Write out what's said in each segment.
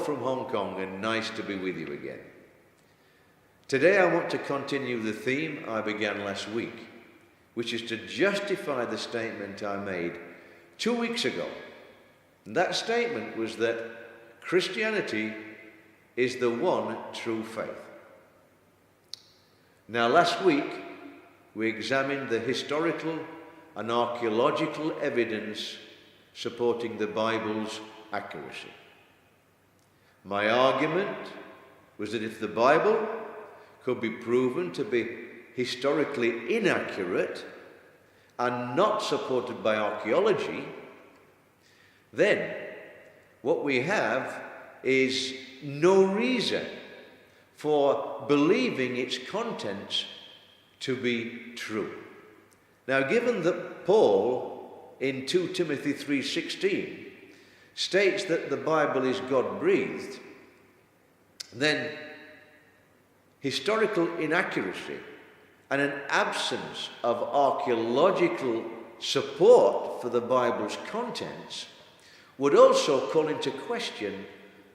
from Hong Kong, and nice to be with you again. Today I want to continue the theme I began last week, which is to justify the statement I made 2 weeks ago. And that statement was that Christianity is the one true faith. Now, last week we examined the historical and archaeological evidence supporting the Bible's accuracy. My argument was that if the Bible could be proven to be historically inaccurate and not supported by archaeology, then what we have is no reason for believing its contents to be true. Now, given that Paul in 2 Timothy 3:16 states that the Bible is God-breathed, then historical inaccuracy and an absence of archaeological support for the Bible's contents would also call into question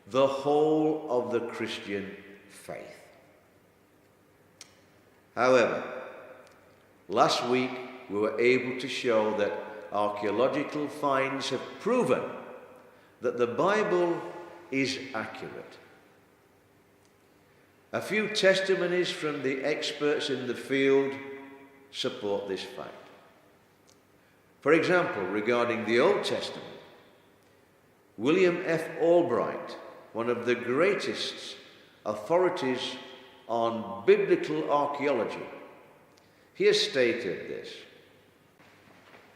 the whole of the Christian faith. However, last week we were able to show that archaeological finds have proven that the Bible is accurate. A few testimonies from the experts in the field support this fact. For example, regarding the Old Testament, William F. Albright, one of the greatest authorities on biblical archaeology, he has stated this: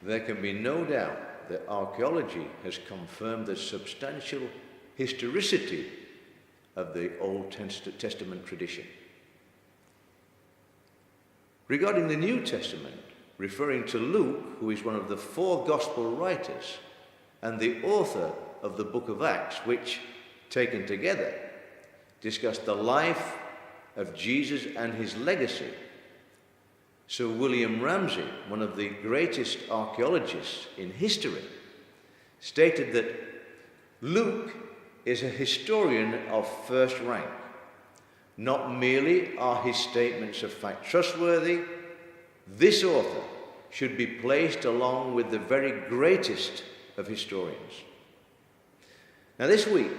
there can be no doubt that archaeology has confirmed the substantial historicity of the Old Testament tradition. Regarding the New Testament, referring to Luke, who is one of the 4 gospel writers and the author of the book of Acts, which, taken together, discuss the life of Jesus and his legacy, Sir William Ramsay, one of the greatest archaeologists in history, stated that Luke is a historian of first rank. Not merely are his statements of fact trustworthy, this author should be placed along with the very greatest of historians. Now, this week,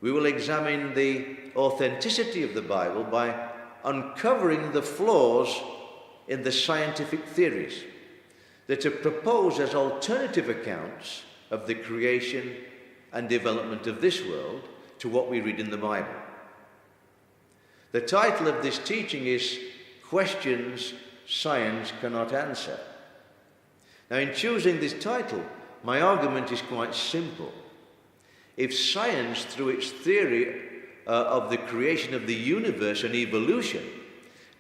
we will examine the authenticity of the Bible by uncovering the flaws in the scientific theories that are proposed as alternative accounts of the creation and development of this world to what we read in the Bible. The title of this teaching is Questions Science Cannot Answer. Now, in choosing this title, my argument is quite simple. If science, through its theory of the creation of the universe and evolution,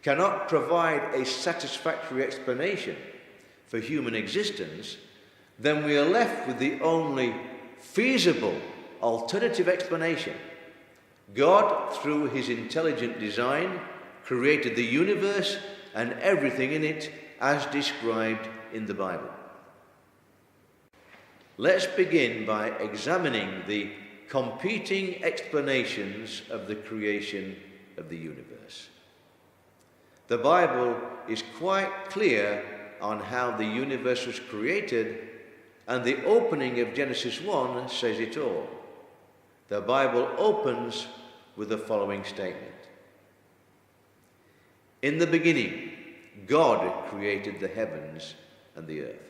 cannot provide a satisfactory explanation for human existence, then we are left with the only feasible alternative explanation. God, through his intelligent design, created the universe and everything in it as described in the Bible. Let's begin by examining the competing explanations of the creation of the universe. The Bible is quite clear on how the universe was created, and the opening of Genesis 1 says it all. The Bible opens with the following statement: in the beginning, God created the heavens and the earth.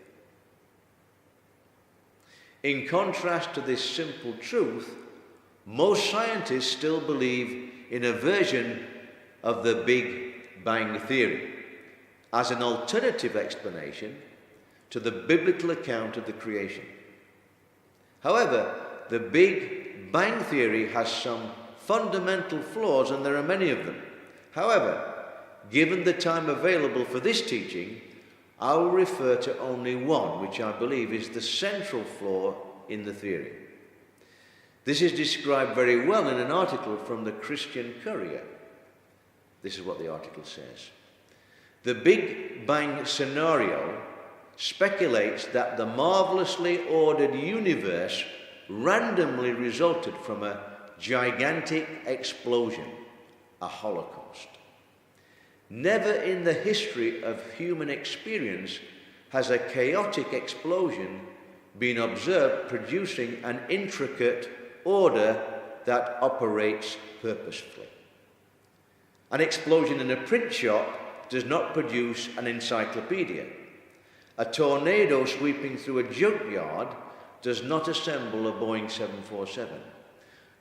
In contrast to this simple truth, most scientists still believe in a version of the Big Bang Theory as an alternative explanation to the biblical account of the creation. However, the Big Bang Theory has some fundamental flaws, and there are many of them. However, given the time available for this teaching, I will refer to only one, which I believe is the central flaw in the theory. This is described very well in an article from the Christian Courier. This is what the article says: the Big Bang scenario speculates that the marvelously ordered universe randomly resulted from a gigantic explosion, a holocaust. Never in the history of human experience has a chaotic explosion been observed producing an intricate order that operates purposefully. An explosion in a print shop does not produce an encyclopedia. A tornado sweeping through a junkyard does not assemble a Boeing 747.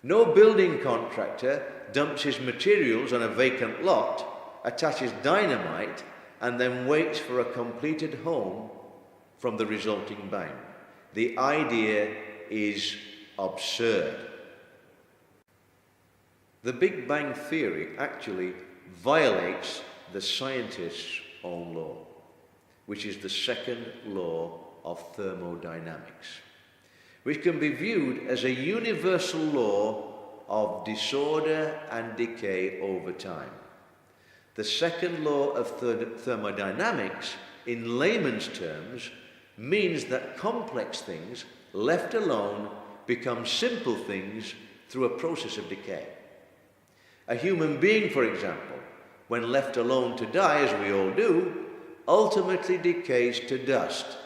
No building contractor dumps his materials on a vacant lot, attaches dynamite, and then waits for a completed home from the resulting bang. The idea is absurd. The Big Bang Theory actually violates the scientist's own law, which is the second law of thermodynamics, which can be viewed as a universal law of disorder and decay over time. The second law of thermodynamics, in layman's terms, means that complex things, left alone, become simple things through a process of decay. A human being, for example, when left alone to die, as we all do, ultimately decays to dust.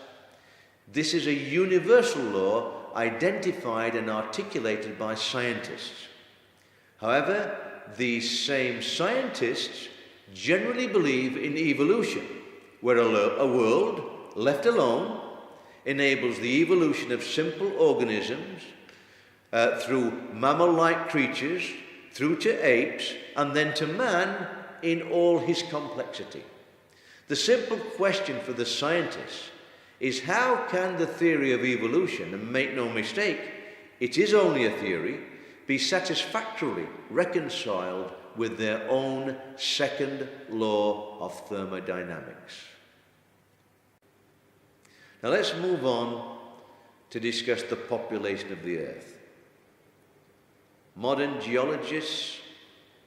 This is a universal law identified and articulated by scientists. However, these same scientists generally believe in evolution, where a world left alone enables the evolution of simple organisms through mammal-like creatures, through to apes, and then to man in all his complexity. The simple question for the scientists is, how can the theory of evolution, and make no mistake, it is only a theory, be satisfactorily reconciled with their own second law of thermodynamics? Now let's move on to discuss the population of the Earth. Modern geologists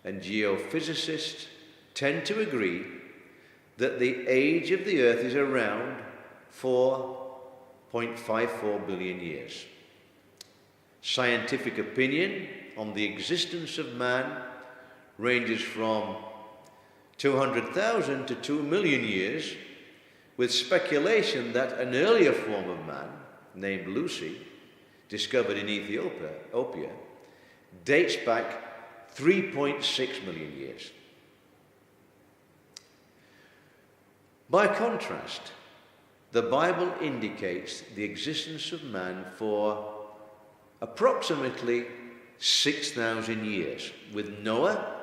and geophysicists tend to agree that the age of the Earth is around 4.54 billion years. Scientific opinion on the existence of man ranges from 200,000 to 2 million years, with speculation that an earlier form of man, named Lucy, discovered in Ethiopia, dates back 3.6 million years. By contrast, the Bible indicates the existence of man for approximately 6,000 years, with Noah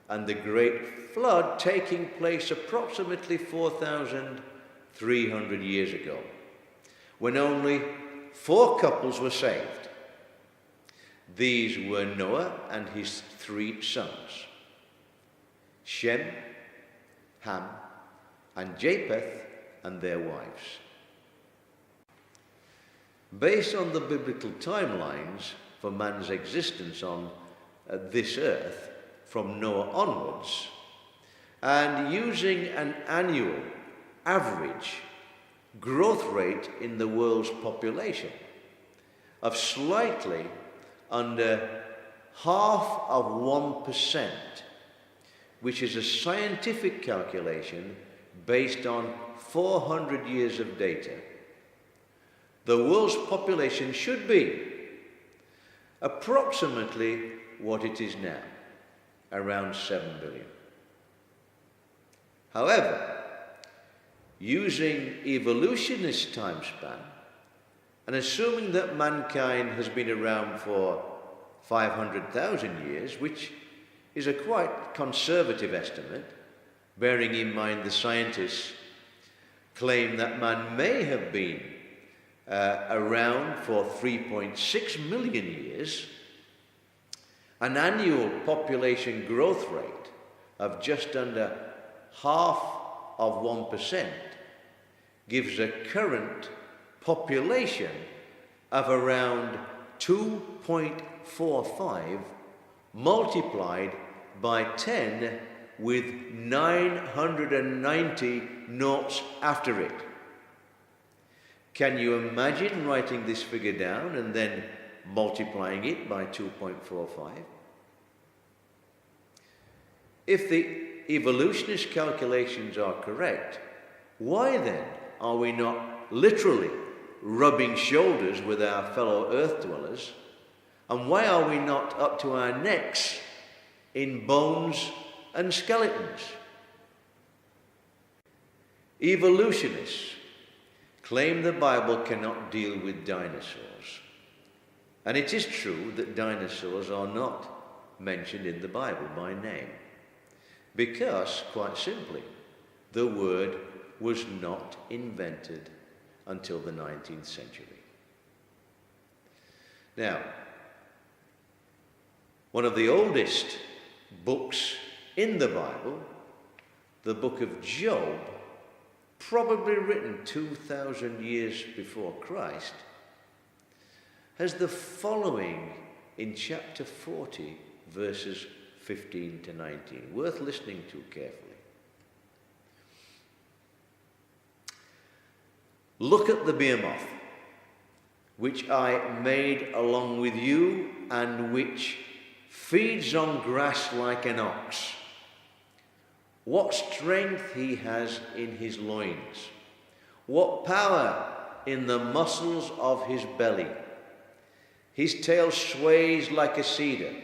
and the great flood taking place approximately 4,300 years ago, when only 4 couples were saved. These were Noah and his 3 sons, Shem, Ham, and Japheth and their wives. Based on the biblical timelines for man's existence on this earth from Noah onwards, and using an annual average growth rate in the world's population of slightly under 0.5%, which is a scientific calculation based on 400 years of data, the world's population should be approximately what it is now, around 7 billion. However, using evolutionist time span and assuming that mankind has been around for 500,000 years, which is a quite conservative estimate, bearing in mind the scientists claim that man may have been around for 3.6 million years, an annual population growth rate of just under 0.5% gives a current population of around 2.45 multiplied by 10 with 990 noughts after it. Can you imagine writing this figure down and then multiplying it by 2.45. If the evolutionist calculations are correct, why then are we not literally rubbing shoulders with our fellow earth dwellers? And why are we not up to our necks in bones and skeletons? Evolutionists claim the Bible cannot deal with dinosaurs. And it is true that dinosaurs are not mentioned in the Bible by name. Because, quite simply, the word was not invented until the 19th century. Now, one of the oldest books in the Bible, the book of Job, probably written 2,000 years before Christ, has the following in chapter 40, verses 15 to 19, worth listening to carefully. Look at the behemoth, which I made along with you, and which feeds on grass like an ox. What strength he has in his loins, what power in the muscles of his belly. His tail sways like a cedar,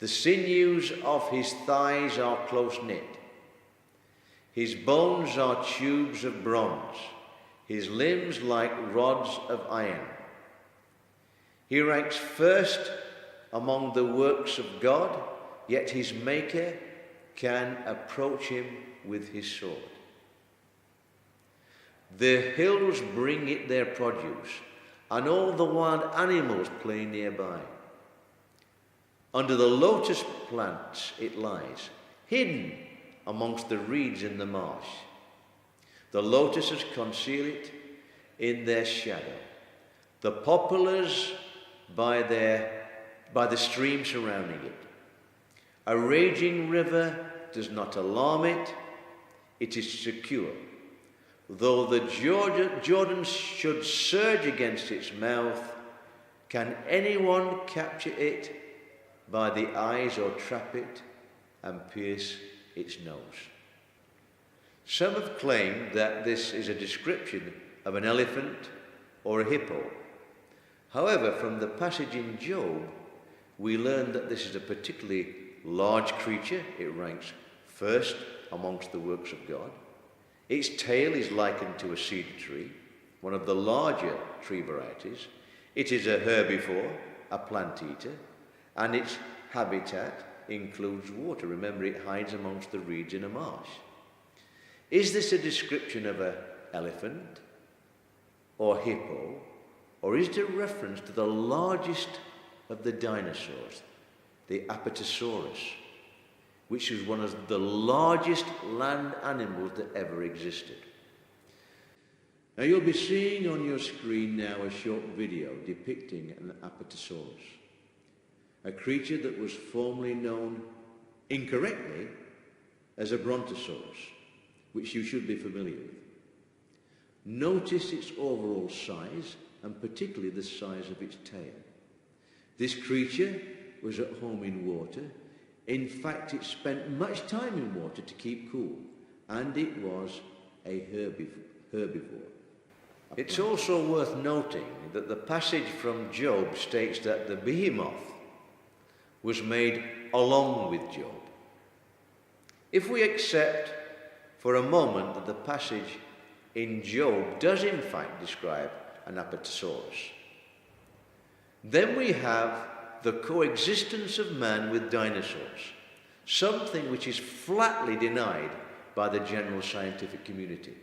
the sinews of his thighs are close knit. His bones are tubes of bronze, his limbs like rods of iron. He ranks first among the works of God, yet his maker can approach him with his sword. The hills bring it their produce, and all the wild animals play nearby. Under the lotus plants it lies, hidden amongst the reeds in the marsh. The lotuses conceal it in their shadow, the poplars by the stream surrounding it. A raging river does not alarm it, it is secure. Though the Jordan should surge against its mouth, can anyone capture it by the eyes or trap it and pierce its nose? Some have claimed that this is a description of an elephant or a hippo. However, from the passage in Job, we learn that this is a particularly large creature. It ranks first amongst the works of God. Its tail is likened to a cedar tree, one of the larger tree varieties. It is a herbivore, a plant eater, and its habitat includes water. Remember, it hides amongst the reeds in a marsh. Is this a description of an elephant or hippo, or is it a reference to the largest of the dinosaurs, the Apatosaurus, which was one of the largest land animals that ever existed? Now you'll be seeing on your screen now a short video depicting an Apatosaurus, a creature that was formerly known incorrectly as a Brontosaurus, which you should be familiar with. Notice its overall size, and particularly the size of its tail. This creature was at home in water. In fact, it spent much time in water to keep cool, and it was a herbivore. It's also worth noting that the passage from Job states that the behemoth was made along with Job. If we accept for a moment that the passage in Job does in fact describe an Apatosaurus, then we have the coexistence of man with dinosaurs, something which is flatly denied by the general scientific community.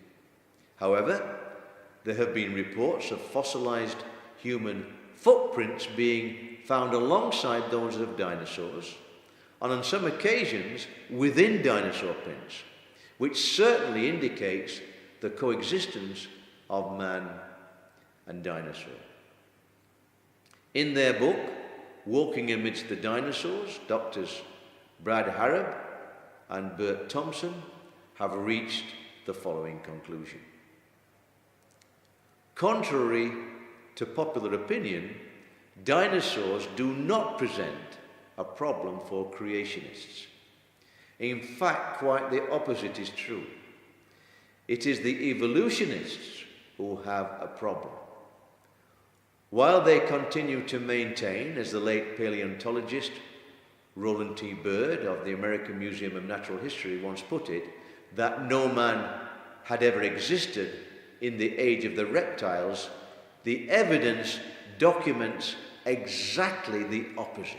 However, there have been reports of fossilized human footprints being found alongside those of dinosaurs, and on some occasions within dinosaur prints, which certainly indicates the coexistence of man and dinosaur. In their book, Walking Amidst the Dinosaurs, Doctors Brad Harrab and Bert Thompson have reached the following conclusion. Contrary to popular opinion, dinosaurs do not present a problem for creationists. In fact, quite the opposite is true. It is the evolutionists who have a problem. While they continue to maintain, as the late paleontologist Roland T. Byrd of the American Museum of Natural History once put it, that no man had ever existed in the age of the reptiles, the evidence documents exactly the opposite.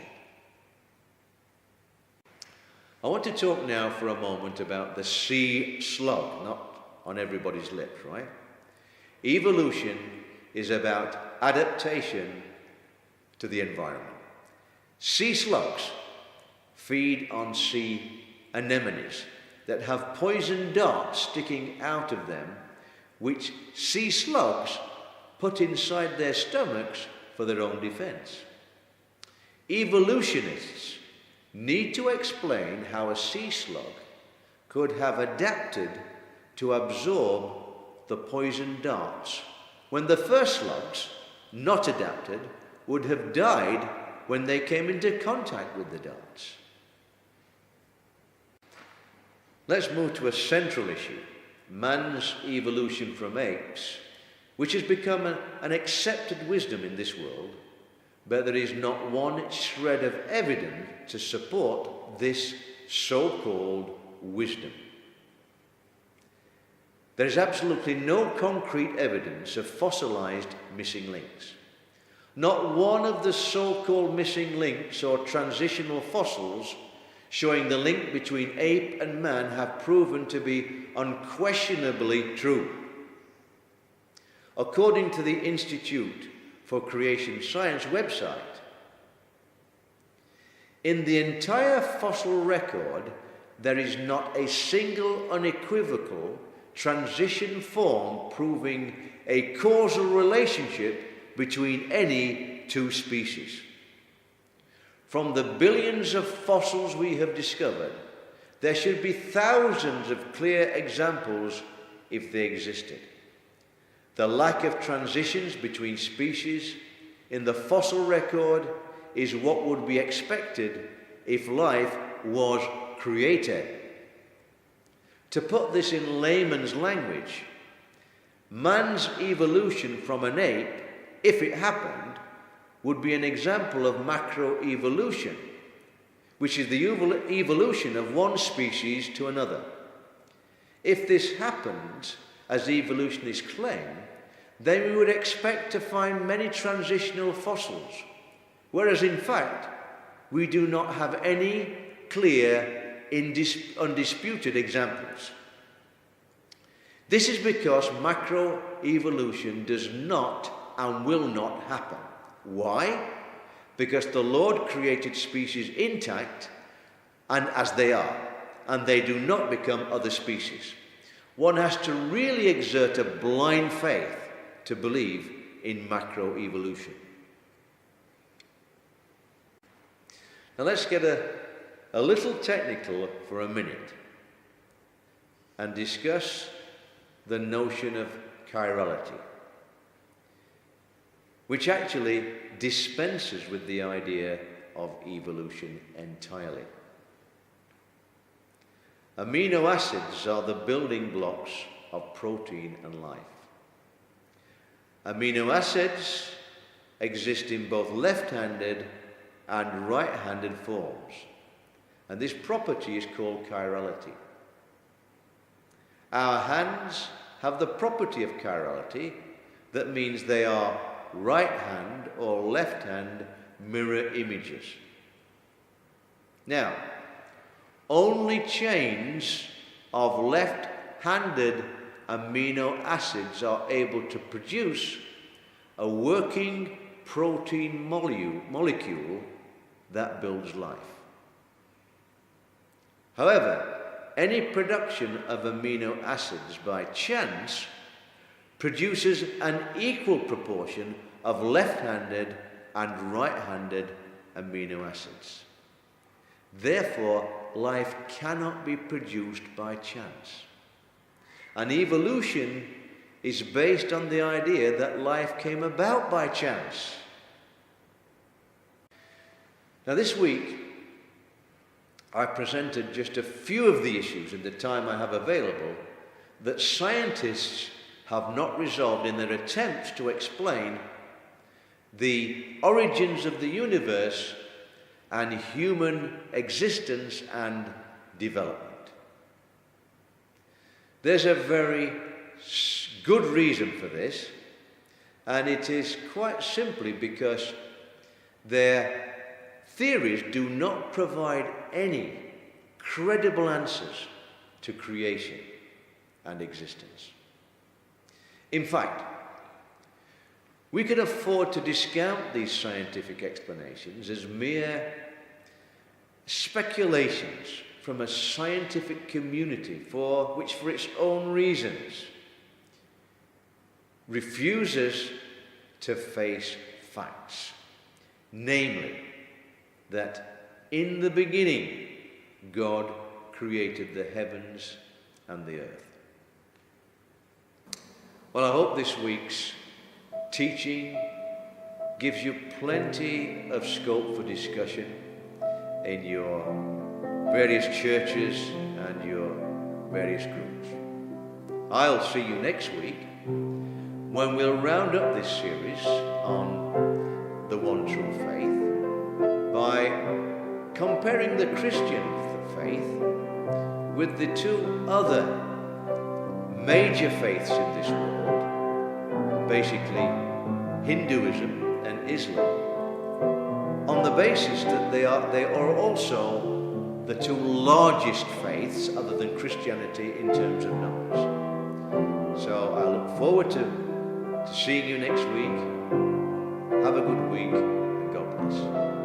I want to talk now for a moment about the sea slug, not on everybody's lips, right? Evolution is about adaptation to the environment. Sea slugs feed on sea anemones that have poison darts sticking out of them, which sea slugs put inside their stomachs for their own defense. Evolutionists need to explain how a sea slug could have adapted to absorb the poison darts when the first slugs, not adapted, would have died when they came into contact with the darts. Let's move to a central issue, man's evolution from apes, which has become an accepted wisdom in this world, but there is not one shred of evidence to support this so-called wisdom. There is absolutely no concrete evidence of fossilized missing links. Not one of the so-called missing links or transitional fossils showing the link between ape and man have proven to be unquestionably true. According to the Institute for Creation Science website, in the entire fossil record, there is not a single unequivocal transition form proving a causal relationship between any two species. From the billions of fossils we have discovered, there should be thousands of clear examples if they existed. The lack of transitions between species in the fossil record is what would be expected if life was created. To put this in layman's language, man's evolution from an ape, if it happened, would be an example of macroevolution, which is the evolution of one species to another. If this happens, as evolutionists claim, then we would expect to find many transitional fossils, whereas in fact, we do not have any clear, undisputed examples. This is because macroevolution does not and will not happen. Why? Because the Lord created species intact and as they are, and they do not become other species. One has to really exert a blind faith to believe in macroevolution. Now let's get a little technical for a minute and discuss the notion of chirality, which actually dispenses with the idea of evolution entirely. Amino acids are the building blocks of protein and life. Amino acids exist in both left-handed and right-handed forms, and this property is called chirality. Our hands have the property of chirality. That means they are right hand or left hand mirror images. Now, only chains of left-handed amino acids are able to produce a working protein molecule that builds life. However, any production of amino acids by chance produces an equal proportion of left-handed and right-handed amino acids. Therefore, life cannot be produced by chance. And evolution is based on the idea that life came about by chance. Now this week, I presented just a few of the issues in the time I have available that scientists have not resolved in their attempts to explain the origins of the universe and human existence and development. There's a very good reason for this, and it is quite simply because their theories do not provide any credible answers to creation and existence. In fact, we can afford to discount these scientific explanations as mere speculations from a scientific community which for its own reasons refuses to face facts, namely that in the beginning God created the heavens and the earth. Well, I hope this week's teaching gives you plenty of scope for discussion in your various churches and your various groups. I'll see you next week when we'll round up this series on the one true faith by comparing the Christian faith with the two other major faiths in this world, basically Hinduism and Islam, on the basis that they are also the two largest faiths other than Christianity in terms of numbers. So I look forward to seeing you next week. Have a good week, and God bless.